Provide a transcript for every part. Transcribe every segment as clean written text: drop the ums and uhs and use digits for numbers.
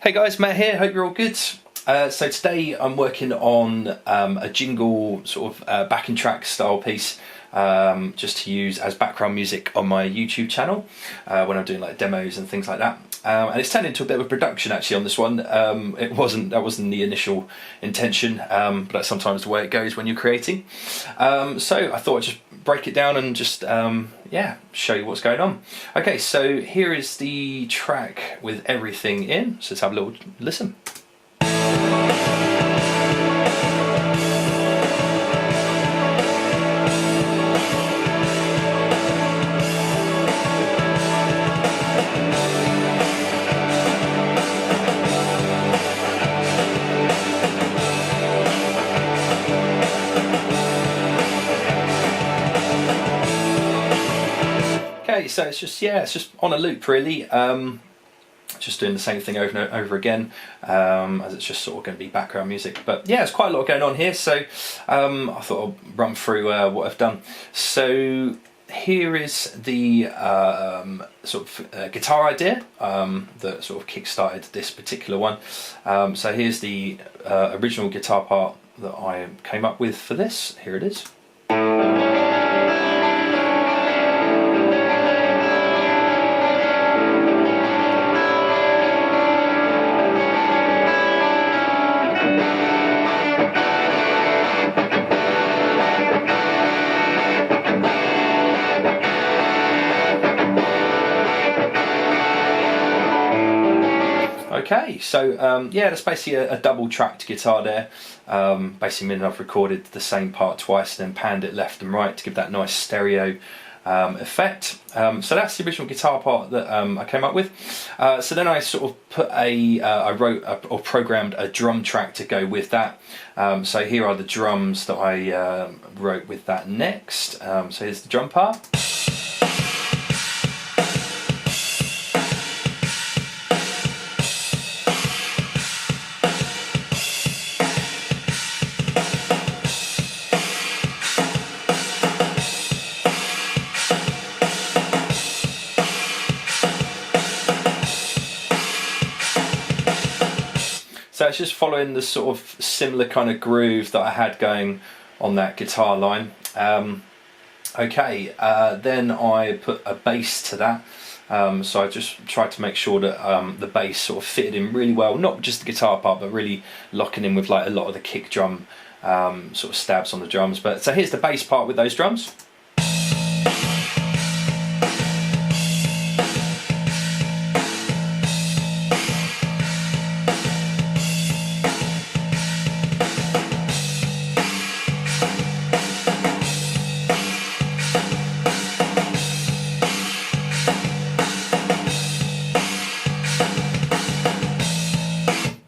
Hey guys, Matt here, hope you're all good. So today I'm working on a jingle sort of backing track style piece just to use as background music on my YouTube channel when I'm doing like demos and things like that. And it's turned into a bit of a production actually on this one. That wasn't the initial intention, but that's sometimes the way it goes when you're creating. So I thought I'd just break it down and just yeah, show you what's going on. Okay, so here is the track with everything in, so let's have a little listen. Okay, so it's just on a loop really, just doing the same thing over and over again, as it's just sort of going to be background music. But yeah, there's quite a lot going on here, so I thought I'll run through what I've done. So here is the sort of guitar idea that sort of kick-started this particular one. So here's the original guitar part that I came up with for this. Here it is. Okay, so yeah, that's basically a double-tracked guitar there. Basically meaning I've recorded the same part twice and then panned it left and right to give that nice stereo effect. So that's the original guitar part that I came up with. So then I sort of put I wrote or programmed a drum track to go with that. So here are the drums that I wrote with that next. So here's the drum part. So it's just following the sort of similar kind of groove that I had going on that guitar line. Okay, then I put a bass to that. So I just tried to make sure that the bass sort of fitted in really well, not just the guitar part, but really locking in with like a lot of the kick drum sort of stabs on the drums. But so here's the bass part with those drums.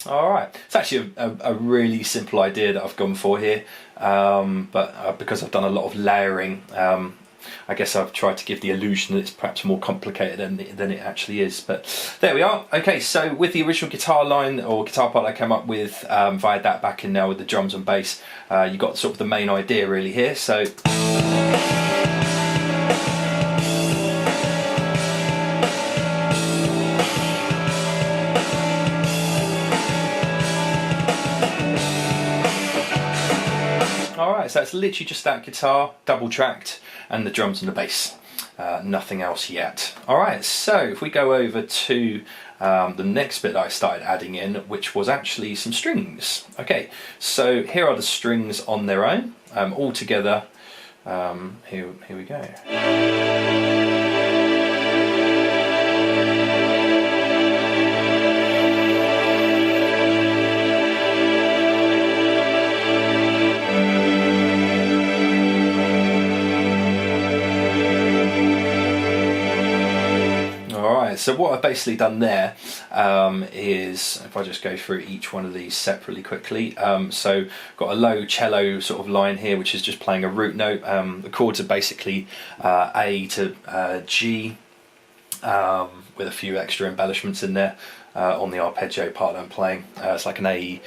Alright, it's actually a really simple idea that I've gone for here, but because I've done a lot of layering, I guess I've tried to give the illusion that it's perhaps more complicated than it actually is. But there we are. Okay, so with the original guitar line or guitar part I came up with, via that back in now with the drums and bass, you got sort of the main idea really here. So. Alright, so it's literally just that guitar, double tracked, and the drums and the bass. Nothing else yet. Alright, so if we go over to the next bit that I started adding in, which was actually some strings. Okay, so here are the strings on their own, all together. Here we go. So what I've basically done there is, if I just go through each one of these separately quickly, so got a low cello sort of line here which is just playing a root note. The chords are basically A to G with a few extra embellishments in there on the arpeggio part that I'm playing. It's like an A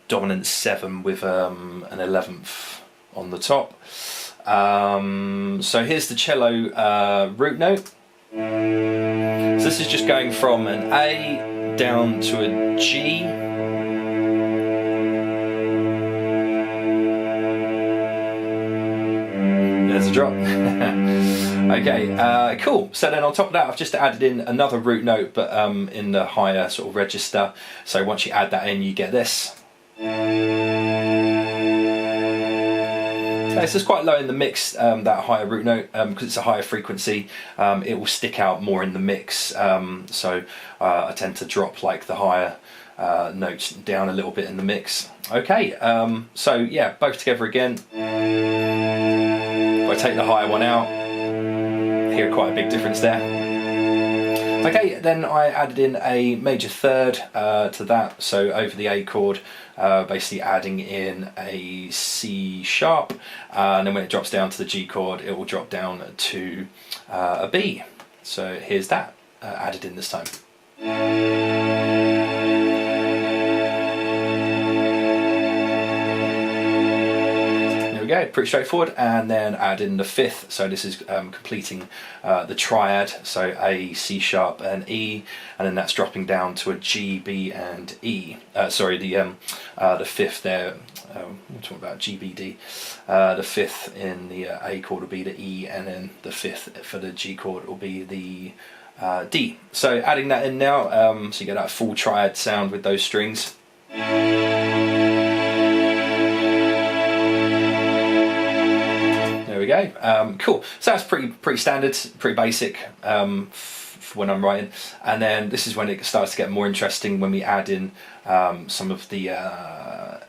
dominant 7 with an 11th on the top. So here's the cello root note. So this is just going from an A, down to a G. There's a drop. Okay, cool. So then on top of that, I've just added in another root note, but in the higher sort of register. So once you add that in, you get this. Okay, so it's quite low in the mix, that higher root note, because it's a higher frequency. It will stick out more in the mix. So I tend to drop like the higher notes down a little bit in the mix. Okay, so yeah, both together again. If I take the higher one out, hear quite a big difference there. Okay, then I added in a major third to that, so over the A chord, basically adding in a C sharp, and then when it drops down to the G chord, it will drop down to a B. So here's that added in this time. Go, pretty straightforward, and then add in the fifth, so this is completing the triad, so A, C sharp and E, and then that's dropping down to a G, B and E. Sorry, the fifth there, we're talking about G, B, D. The fifth in the A chord will be the E, and then the fifth for the G chord will be the D. So adding that in now, so you get that full triad sound with those strings. There we go. Cool. So that's pretty standard, pretty basic for when I'm writing. And then this is when it starts to get more interesting, when we add in some of the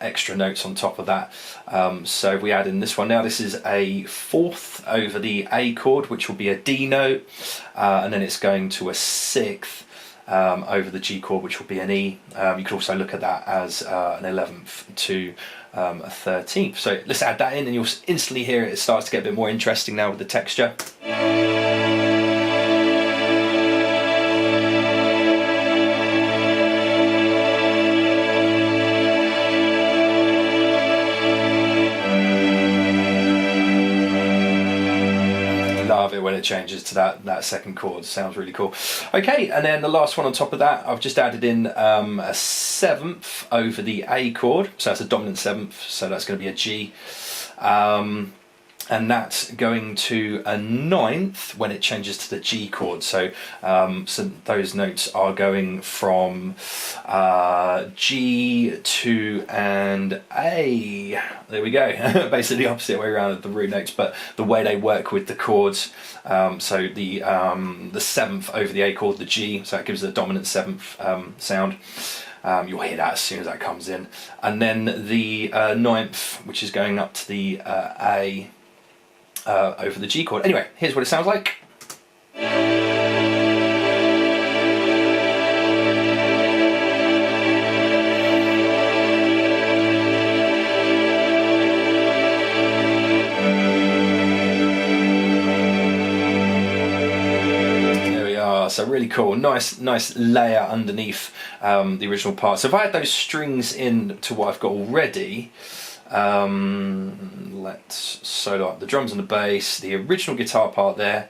extra notes on top of that. So if we add in this one now, this is a fourth over the A chord, which will be a D note, and then it's going to a sixth over the G chord, which will be an E. You could also look at that as an 11th to a 13th. So let's add that in, and you'll instantly hear it starts to get a bit more interesting now with the texture. Love it when it changes to that second chord. Sounds really cool. Okay, and then the last one on top of that, I've just added in a seventh over the A chord, so that's a dominant seventh, so that's going to be a G, and that's going to a ninth when it changes to the G chord. So so those notes are going from G to and A. There we go. Basically the opposite way around of the root notes, but the way they work with the chords. So the seventh over the A chord, the G, so that gives the dominant seventh sound. You'll hear that as soon as that comes in. And then the ninth, which is going up to the A over the G chord. Anyway, here's what it sounds like. So really cool, nice layer underneath the original part. So if I had those strings in to what I've got already, let's solo up the drums and the bass, the original guitar part there,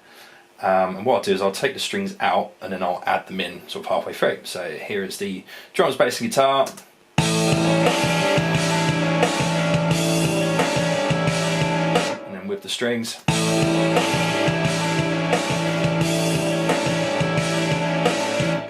and what I'll do is I'll take the strings out and then I'll add them in sort of halfway through. So here is the drums, bass and guitar. And then with the strings.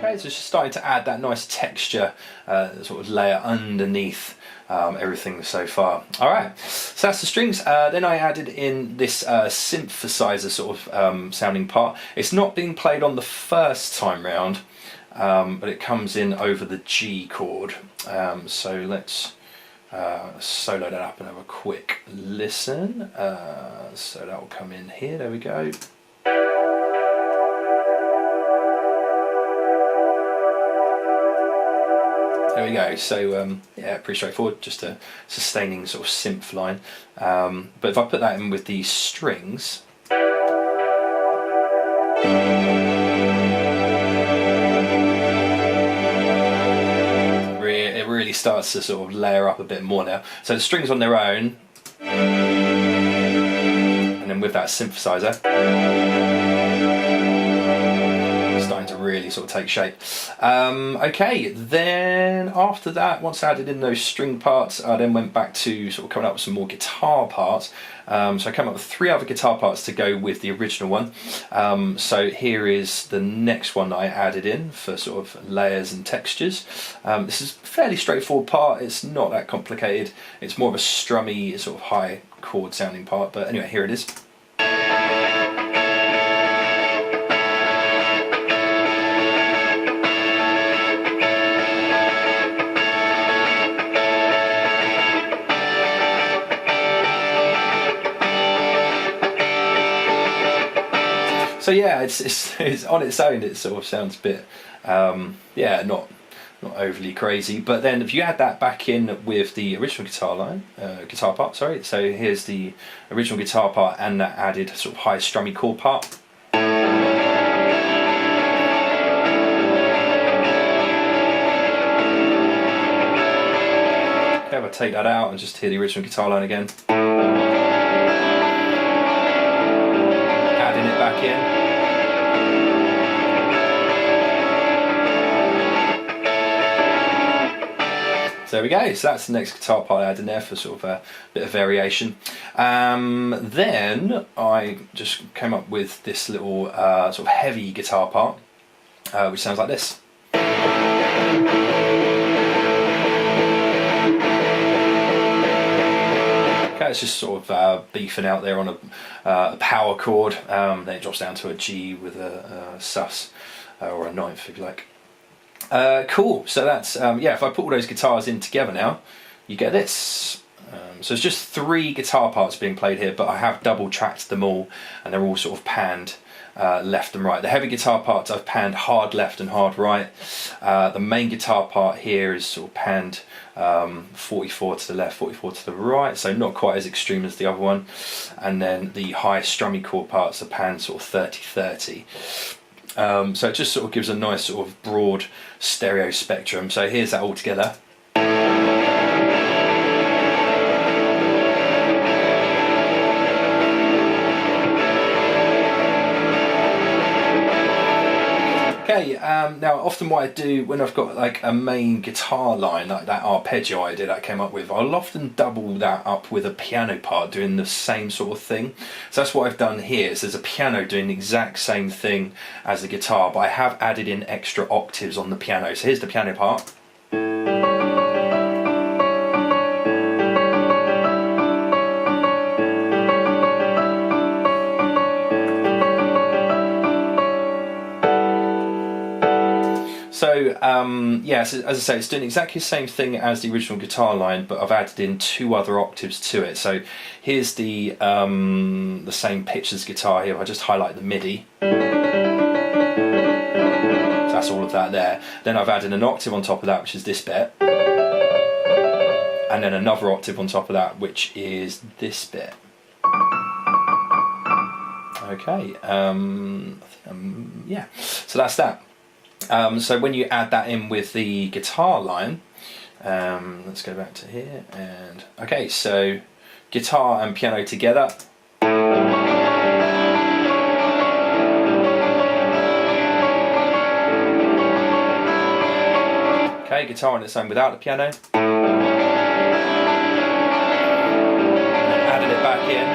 So it's just starting to add that nice texture, sort of layer underneath everything so far. Alright, so that's the strings. Then I added in this synthesizer sort of sounding part. It's not being played on the first time round, but it comes in over the G chord. So let's solo that up and have a quick listen. So that will come in here, there we go. There we go, so yeah, pretty straightforward, just a sustaining sort of synth line. But if I put that in with these strings, it really starts to sort of layer up a bit more now. So the strings on their own, and then with that synthesizer, starting to really really sort of take shape. Okay, then after that, once I added in those string parts, I then went back to sort of coming up with some more guitar parts. So I came up with 3 other guitar parts to go with the original one. So here is the next one that I added in for sort of layers and textures. This is a fairly straightforward part, it's not that complicated. It's more of a strummy, sort of high chord sounding part, but anyway, here it is. So yeah, it's on its own. It sort of sounds a bit, yeah, not overly crazy. But then if you add that back in with the original guitar part, sorry. So here's the original guitar part and that added sort of high strummy chord part. Okay, if I take that out and just hear the original guitar line again. Adding it back in. So there we go, so that's the next guitar part I added in there for sort of a bit of variation. Then I just came up with this little sort of heavy guitar part, which sounds like this. Okay, it's just sort of beefing out there on a power chord, then it drops down to a G with a sus, or a ninth if you like. Cool, so that's, yeah, if I put all those guitars in together now, you get this. So it's just 3 guitar parts being played here, but I have double tracked them all, and they're all sort of panned left and right. The heavy guitar parts I've panned hard left and hard right. The main guitar part here is sort of panned 44 to the left, 44 to the right, so not quite as extreme as the other one. And then the high strummy chord parts are panned sort of 30-30. So it just sort of gives a nice sort of broad stereo spectrum. So here's that all together. Okay, now often what I do when I've got like a main guitar line, like that arpeggio idea that I came up with, I'll often double that up with a piano part doing the same sort of thing. So that's what I've done here. So there's a piano doing the exact same thing as the guitar, but I have added in extra octaves on the piano. So here's the piano part. So yeah, so as I say, it's doing exactly the same thing as the original guitar line, but I've added in 2 other octaves to it. So here's the same pitch as guitar here. I just highlight the MIDI. So that's all of that there. Then I've added an octave on top of that, which is this bit, and then another octave on top of that, which is this bit. Okay, yeah, so that's that. So when you add that in with the guitar line, let's go back to here, and okay, so guitar and piano together. Okay, guitar on its own without the piano. And added it back in.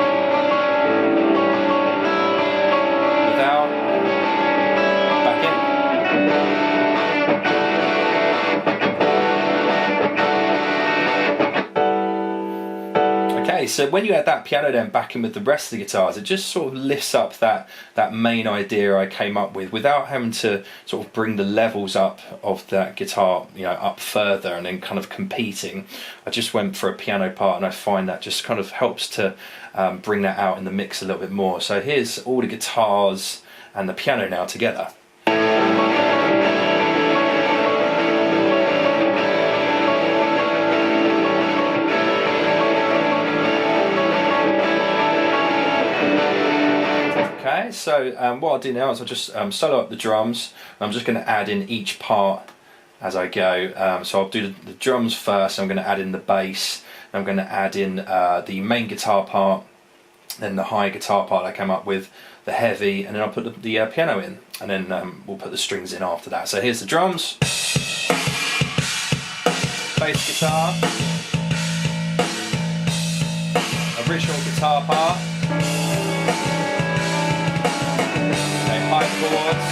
Without. Back in. Okay, so when you add that piano then back in with the rest of the guitars, it just sort of lifts up that main idea I came up with without having to sort of bring the levels up of that guitar, you know, up further and then kind of competing. I just went for a piano part, and I find that just kind of helps to bring that out in the mix a little bit more. So here's all the guitars and the piano now together. Okay, so what I'll do now is I'll just solo up the drums. I'm just going to add in each part as I go. So I'll do the drums first, I'm going to add in the bass, I'm going to add in the main guitar part, then the high guitar part I came up with, the heavy, and then I'll put the piano in, and then we'll put the strings in after that. So here's the drums, bass guitar, original guitar part, high chords,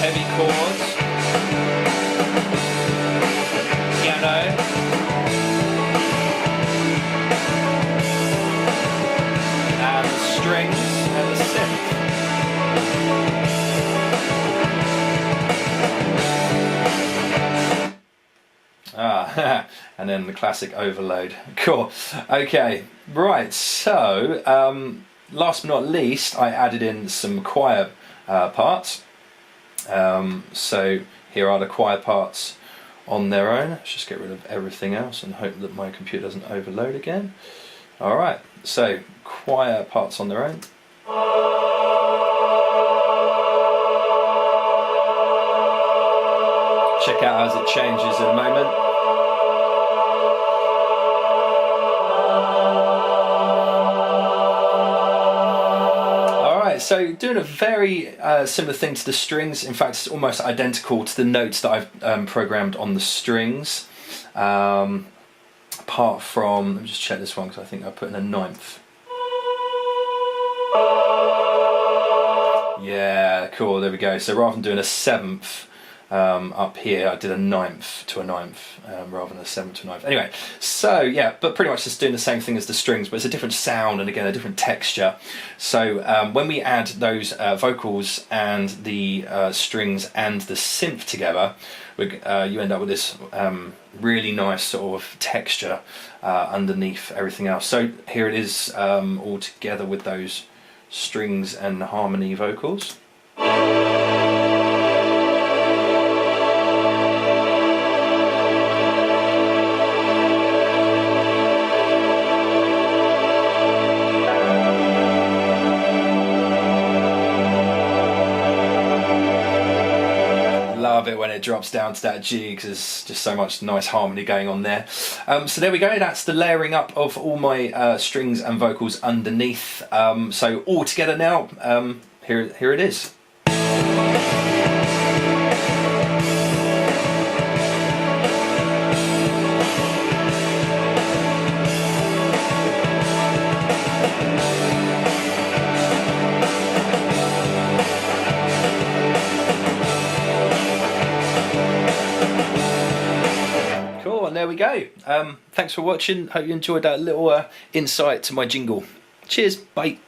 heavy chords, piano, and the strings and the synth. And then the classic overload. Cool. Okay, right, so last but not least, I added in some choir parts. So here are the choir parts on their own. Let's just get rid of everything else and hope that my computer doesn't overload again. Alright, so choir parts on their own. Check out as it changes in a moment. Alright, so doing a very similar thing to the strings. In fact, it's almost identical to the notes that I've programmed on the strings. Apart from, let me just check this one because I think I put in a ninth. Yeah, cool, there we go. So rather than doing a seventh up here, I did a ninth to a ninth rather than a seventh to a ninth. Anyway, so yeah, but pretty much just doing the same thing as the strings, but it's a different sound and again a different texture. So when we add those vocals and the strings and the synth together, you end up with this really nice sort of texture underneath everything else. So here it is all together with those strings and harmony vocals. Love it when it drops down to that G because there's just so much nice harmony going on there. So there we go, that's the layering up of all my strings and vocals underneath. So all together now, here it is. And there we go. Thanks for watching. Hope you enjoyed that little insight to my jingle. Cheers, bye.